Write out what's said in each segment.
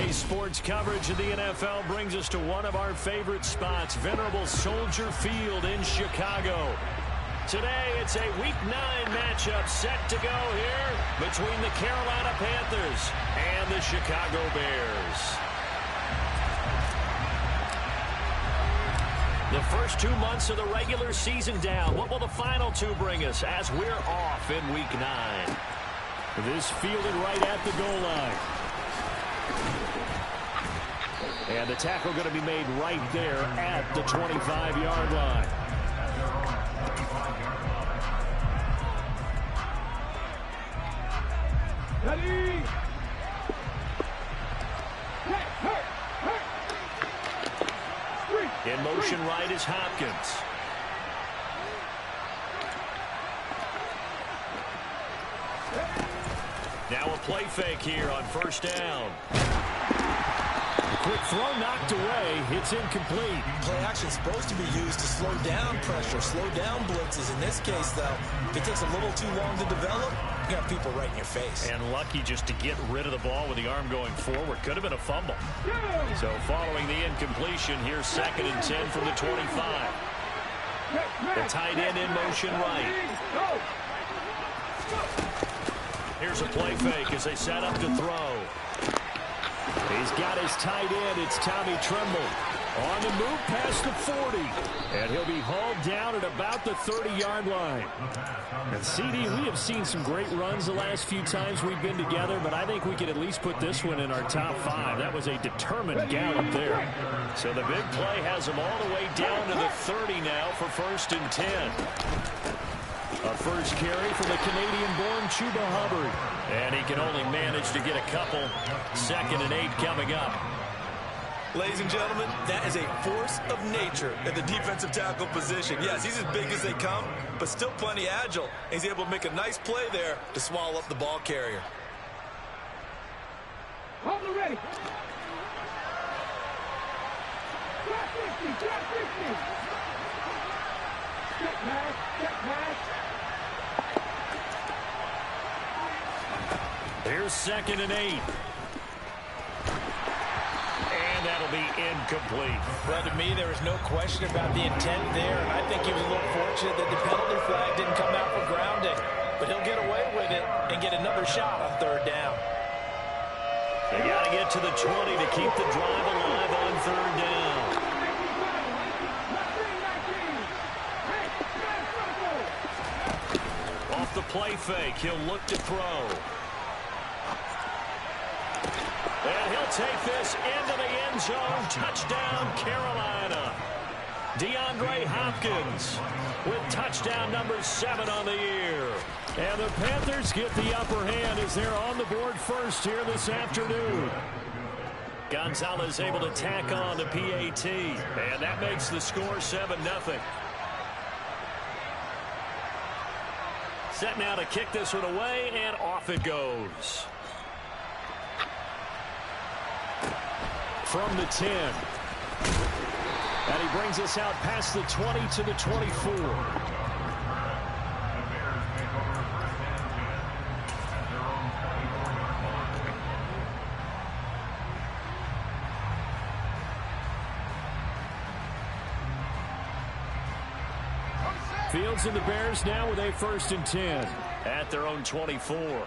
Today's sports coverage of the NFL brings us to one of our favorite spots, venerable Soldier Field in Chicago. Today, it's a Week 9 matchup set to go here between the Carolina Panthers and the Chicago Bears. The first 2 months of the regular season down. What will the final two bring us as we're off in Week 9? This fielded right at the goal line. And the tackle going to be made right there at the 25-yard line. Ready? In motion right is Hopkins. Now a play fake here on first down. Quick throw knocked away. It's incomplete. Play action is supposed to be used to slow down pressure, slow down blitzes. In this case, though, if it takes a little too long to develop, you got people right in your face. And lucky just to get rid of the ball with the arm going forward. Could have been a fumble. So following the incompletion, here's 2nd and 10 from the 25. The tight end in motion right. Here's a play fake as they set up to throw. He's got his tight end. It's Tommy Tremble. On the move past the 40. And he'll be hauled down at about the 30-yard line. And CD, we have seen some great runs the last few times we've been together, but I think we could at least put this one in our top 5. That was a determined gallop there. So the big play has him all the way down to the 30 now for 1st and 10. A first carry for the Canadian-born Chuba Hubbard. And he can only manage to get a couple. 2nd and 8 coming up. Ladies and gentlemen, that is a force of nature at the defensive tackle position. Yes, he's as big as they come, but still plenty agile. He's able to make a nice play there to swallow up the ball carrier. Hold it ready. Drop 50, drop 50. Step back, step back. Here's 2nd and 8. And that'll be incomplete. Well, to me, there was no question about the intent there. And I think he was a little fortunate that the penalty flag didn't come out for grounding. But he'll get away with it and get another shot on 3rd down. They got to get to the 20 to keep the drive alive on 3rd down. Off the play fake, he'll look to throw. And he'll take this into the end zone. Touchdown, Carolina. DeAndre Hopkins with touchdown number 7 on the year. And the Panthers get the upper hand as they're on the board first here this afternoon. Gonzalez able to tack on the PAT. And that makes the score 7-0. Set now to kick this one away, and off it goes. From the 10. And he brings us out past the 20 to the 24. Fields and the Bears now with a 1st and 10 at their own 24.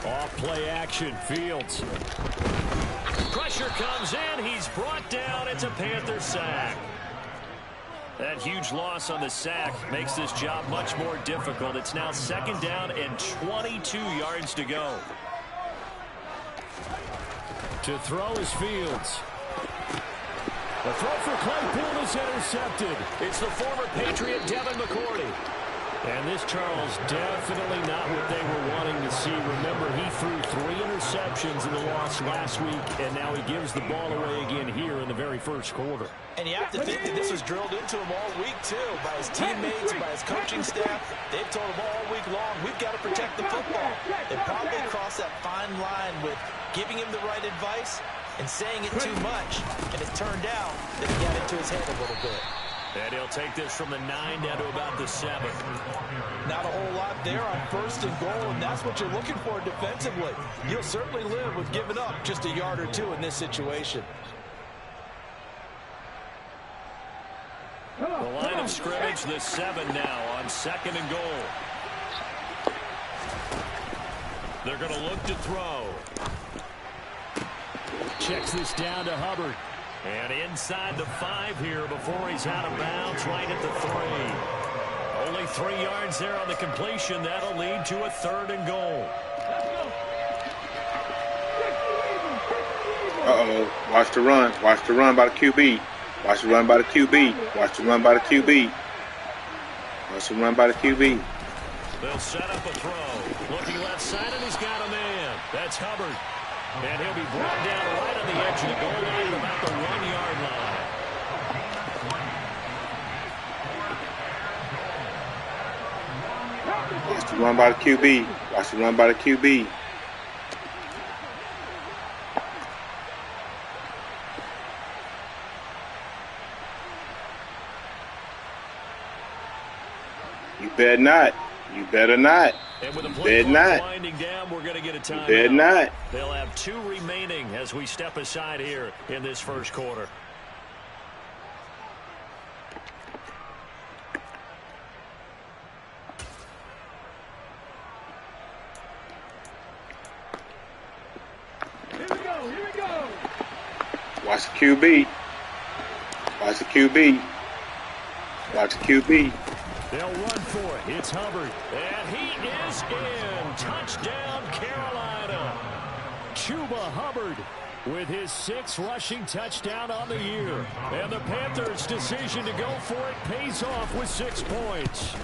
Off play action. Fields. Pressure comes in. He's brought down. It's a Panther sack. That huge loss on the sack makes this job much more difficult. It's now 2nd down and 22 yards to go. To throw is Fields. The throw for Claypool is intercepted. It's the former Patriot Devin McCourty. And this, Charles, definitely not what they were wanting to see. Remember, he threw 3 interceptions in the loss last week, and now he gives the ball away again here in the very first quarter. And you have to think that this was drilled into him all week, too, by his teammates, by his coaching staff. They've told him all week long, we've got to protect the football. They probably crossed that fine line with giving him the right advice and saying it too much. And it turned out that he got into his head a little bit. And he'll take this from the 9 down to about the 7. Not a whole lot there on 1st and goal, and that's what you're looking for defensively. You'll certainly live with giving up just a yard or 2 in this situation. The line of scrimmage, the 7 now on 2nd and goal. They're going to look to throw. Checks this down to Hubbard. And inside the 5 here before he's out of bounds right at the 3. Only 3 yards there on the completion. That'll lead to a 3rd and goal. Uh-oh. Watch the run. Watch the run by the QB. Watch the run by the QB. Watch the run by the QB. Watch the run by the QB. They'll set up a throw. Looking left side, and he's got a man. That's Hubbard. And he'll be brought down right on the edge of the goal line at about the 1-yard line. Watch the run by the QB. Watch the run by the QB. You better not. You better not. And with the You play better not. winding down, we're going to get a timeout. You better not. They'll have 2 remaining as we step aside here in this first quarter. Here we go. Here we go. Watch the QB. Watch the QB. Watch the QB. They'll run for it. It's Hubbard. And he is in. Touchdown, Carolina. Chuba Hubbard with his 6th rushing touchdown on the year. And the Panthers' decision to go for it pays off with 6 points.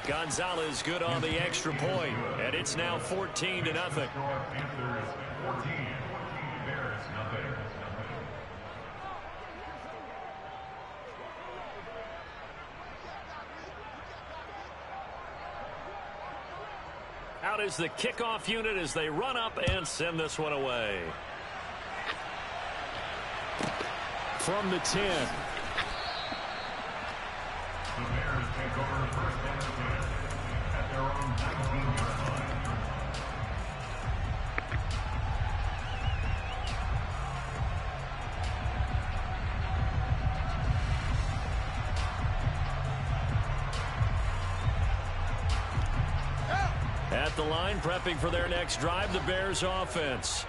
Gonzalez good on the extra point. And it's now 14-0. Out is the kickoff unit as they run up and send this one away. From the 10. The Bears take over first and 10 at their own 19-yard line. At the line, prepping for their next drive, the Bears offense.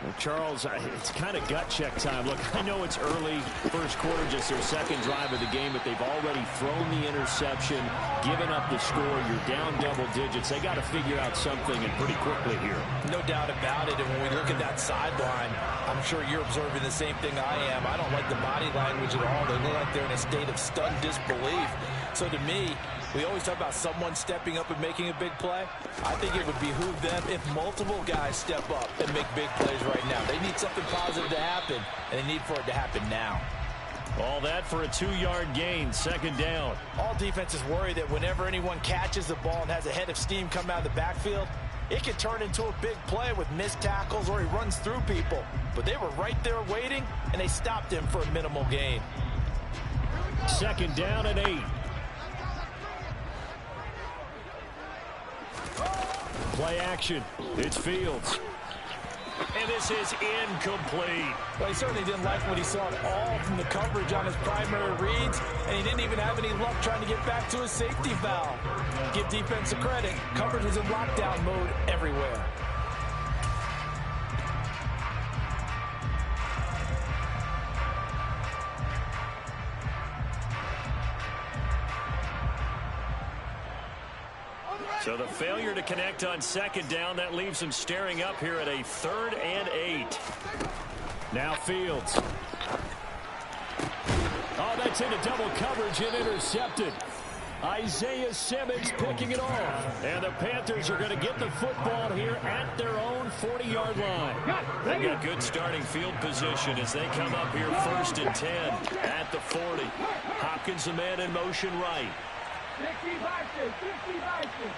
Well, Charles, it's kind of gut check time. Look, I know it's early, first quarter, just their 2nd drive of the game, but they've already thrown the interception, given up the score. You're down double digits. They got to figure out something, and pretty quickly here. No doubt about it. And when we look at that sideline, I'm sure you're observing the same thing I am. I don't like the body language at all. They look like they're in a state of stunned disbelief. So to me, we always talk about someone stepping up and making a big play. I think it would behoove them if multiple guys step up and make big plays right now. They need something positive to happen, and they need for it to happen now. All that for a 2-yard gain, 2nd down. All defenses worry that whenever anyone catches the ball and has a head of steam come out of the backfield, it can turn into a big play with missed tackles or he runs through people. But they were right there waiting, and they stopped him for a minimal gain. 2nd down and 8. Play action. It's Fields. And this is incomplete. Well, he certainly didn't like what he saw at all from the coverage on his primary reads, and he didn't even have any luck trying to get back to his safety valve. Give defense a credit. Coverage was in lockdown mode everywhere. So the failure to connect on 2nd down, that leaves him staring up here at a 3rd and 8. Now Fields. Oh, that's into double coverage and intercepted. Isaiah Simmons picking it off. And the Panthers are going to get the football here at their own 40-yard line. They've got good starting field position as they come up here 1st and 10 at the 40. Hopkins, the man in motion right. 60 boxes, 60 boxes.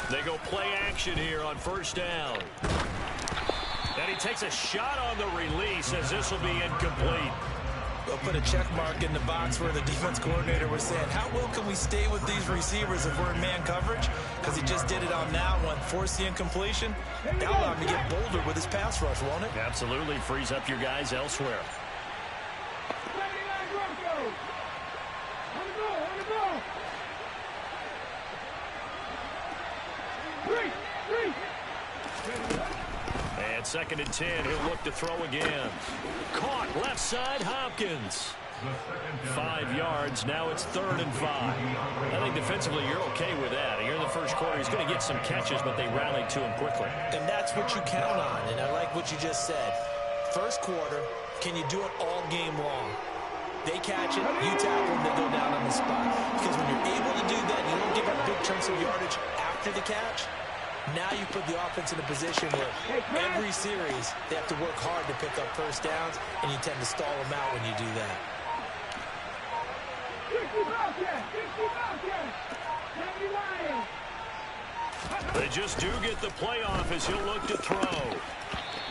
They go play action here on 1st down. And he takes a shot on the release as this will be incomplete. They'll put a check mark in the box where the defense coordinator was saying, how well can we stay with these receivers if we're in man coverage? Because he just did it on that one, forced the incompletion. That'll allow him to get bolder with his pass rush, won't it? Absolutely frees up your guys elsewhere. And 2nd and 10, he'll look to throw again. Caught left side, Hopkins. 5 yards, now it's 3rd and 5. I think defensively you're okay with that. Here in the first quarter, he's going to get some catches, but they rallied to him quickly. And that's what you count on, and I like what you just said. First quarter, can you do it all game long? They catch it, you tackle them, they go down on the spot. Because when you're able to do that, you don't give up big chunks of yardage after the catch. Now you put the offense in a position where every series they have to work hard to pick up first downs, and you tend to stall them out when you do that. They just do get the playoff as he'll look to throw.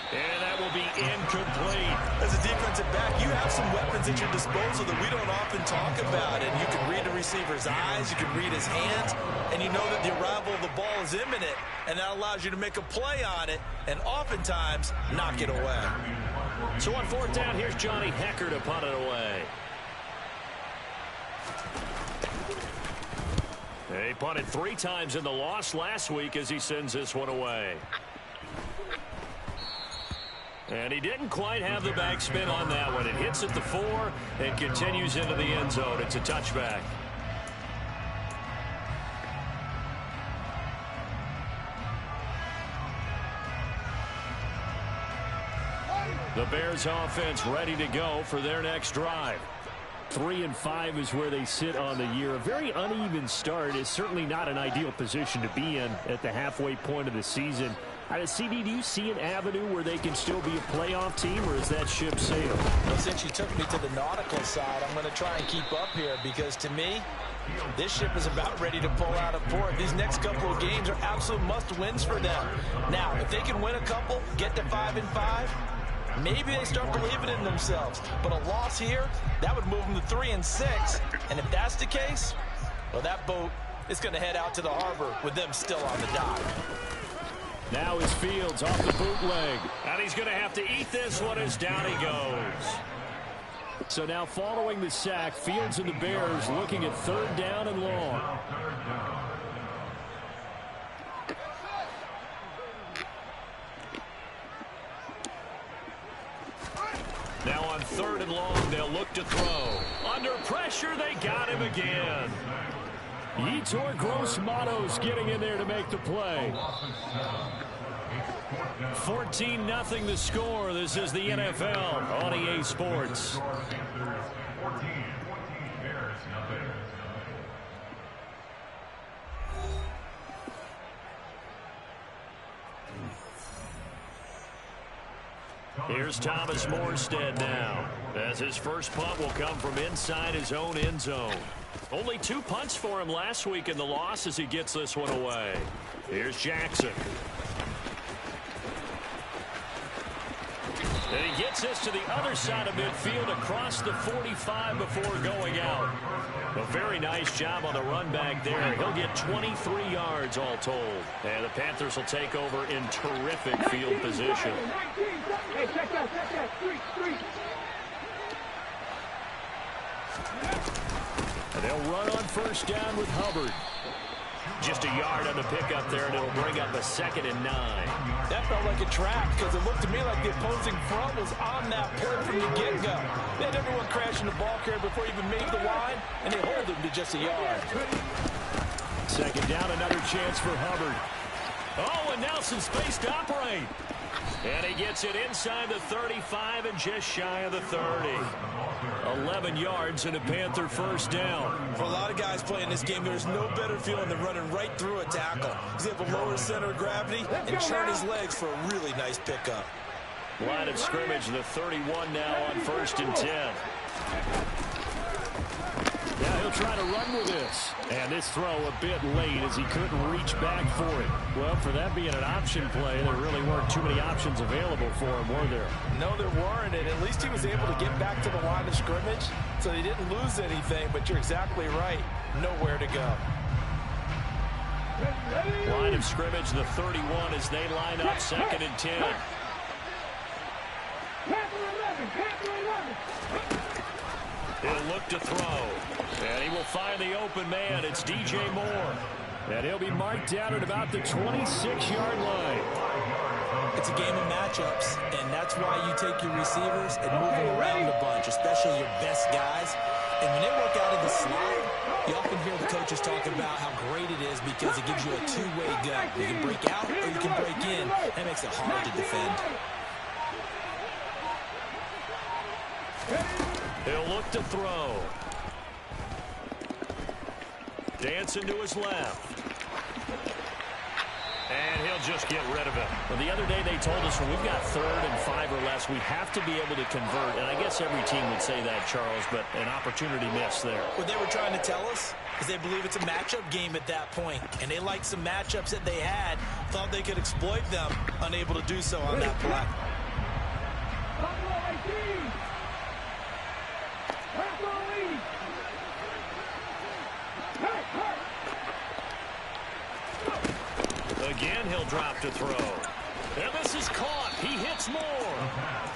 And that will be incomplete. As a defensive back, you have some weapons at your disposal that we don't often talk about. And you can read the receiver's eyes, you can read his hands, and you know that the arrival of the ball is imminent. And that allows you to make a play on it and oftentimes knock it away. So on 4th down, here's Johnny Hecker to punt it away. He punted 3 times in the loss last week as he sends this one away. And he didn't quite have the backspin on that one. It hits at the 4 and continues into the end zone. It's a touchback. The Bears offense ready to go for their next drive. 3 and 5 is where they sit on the year. A very uneven start is certainly not an ideal position to be in at the halfway point of the season. CD, do you see an avenue where they can still be a playoff team, or is that ship sailed? Well, since you took me to the nautical side, I'm going to try and keep up here because, to me, this ship is about ready to pull out of port. These next couple of games are absolute must-wins for them. Now, if they can win a couple, get to 5 and 5, maybe they start believing in themselves. But a loss here, that would move them to 3 and 6. And if that's the case, well, that boat is going to head out to the harbor with them still on the dock. Now is Fields off the bootleg. And he's going to have to eat this one as down he goes. So now following the sack, Fields and the Bears looking at 3rd down and long. Now on 3rd and long, they'll look to throw. Under pressure, they got him again. Yetur Gross-Matos getting in there to make the play. 14-0 the score. This is the NFL on EA Sports. Here's Thomas Morstead now, as his first punt will come from inside his own end zone. Only 2 punts for him last week in the loss as he gets this one away. Here's Jackson. And he gets this to the other side of midfield across the 45 before going out. A very nice job on the run back there. He'll get 23 yards all told. And the Panthers will take over in terrific field position. And they'll run on 1st down with Hubbard. Just a yard on the pickup there, and it'll bring up a 2nd and 9. That felt like a trap because it looked to me like the opposing front was on that play from the get-go. They had everyone crashing the ball carrier before he even made the line, and they hold him to just a yard. 2nd down, another chance for Hubbard. Oh, and now some space to operate. And he gets it inside the 35 and just shy of the 30. 11 yards and a Panther 1st down. For a lot of guys playing this game, there's no better feeling than running right through a tackle. He's able to lower his center of gravity and turn his legs for a really nice pickup. Line of scrimmage, the 31 now on 1st and 10. Yeah, he'll try to run with this. And this throw a bit late as he couldn't reach back for it. Well, for that being an option play, there really weren't too many options available for him, were there? No, there weren't, and at least he was able to get back to the line of scrimmage, so he didn't lose anything, but you're exactly right. Nowhere to go. Line of scrimmage, the 31 as they line up 2nd and 10. He'll look to throw. And he will find the open man. It's DJ Moore. And he'll be marked down at about the 26-yard line. It's a game of matchups, and that's why you take your receivers and move them around a bunch, especially your best guys. And when they work out of the slide, you often hear the coaches talk about how great it is because it gives you a two-way gun. You can break out or you can break in. That makes it hard to defend. He'll look to throw. Dancing to his left. And he'll just get rid of it. Well, the other day they told us when we've got 3rd and 5 or less, we have to be able to convert. And I guess every team would say that, Charles, but an opportunity missed there. What they were trying to tell us is they believe it's a matchup game at that point. And they liked some matchups that they had, thought they could exploit them, unable to do so on that play. Again, he'll drop to throw. And this is caught. He hits Moore.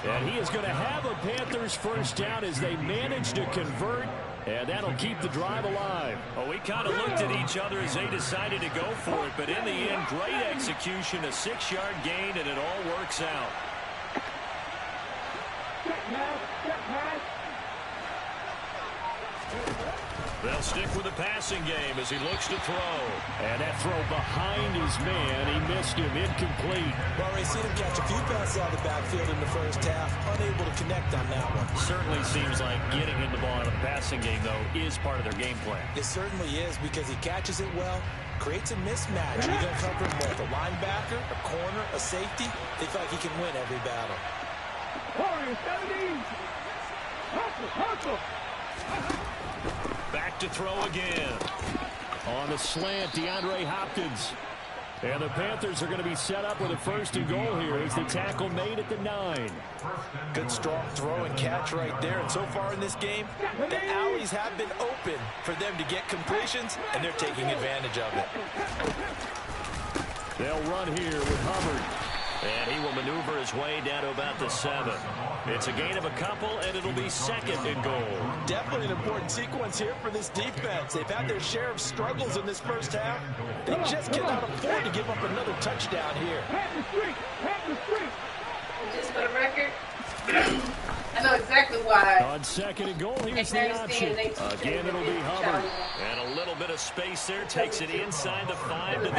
And he is going to have a Panthers first down as they manage to convert. And that'll keep the drive alive. Well, we kind of looked at each other as they decided to go for it. But in the end, great execution, a 6-yard gain, and it all works out. They'll stick with the passing game as he looks to throw. And that throw behind his man, he missed him, incomplete. Well, we've seen him catch a few passes out of the backfield in the first half, unable to connect on that one. Certainly seems like getting him the ball out of the passing game, though, is part of their game plan. It certainly is because he catches it well, creates a mismatch. You're going to cover him with a linebacker, a corner, a safety. They feel like he can win every battle. Back to throw again. On the slant, DeAndre Hopkins. And the Panthers are going to be set up with a 1st and goal here as the tackle made at the 9. Good strong throw and catch right there. And so far in this game, the alleys have been open for them to get completions, and they're taking advantage of it. They'll run here with Hubbard. And he will maneuver his way down to about the 7. It's a gain of a couple, and it'll be 2nd and goal. Definitely an important sequence here for this defense. They've had their share of struggles in this first half. They just cannot afford to give up another touchdown here. Just for the record, I know exactly why. On 2nd and goal, here's the option. Again, it'll be Hubbard. And a little bit of space there takes it inside the 5 to the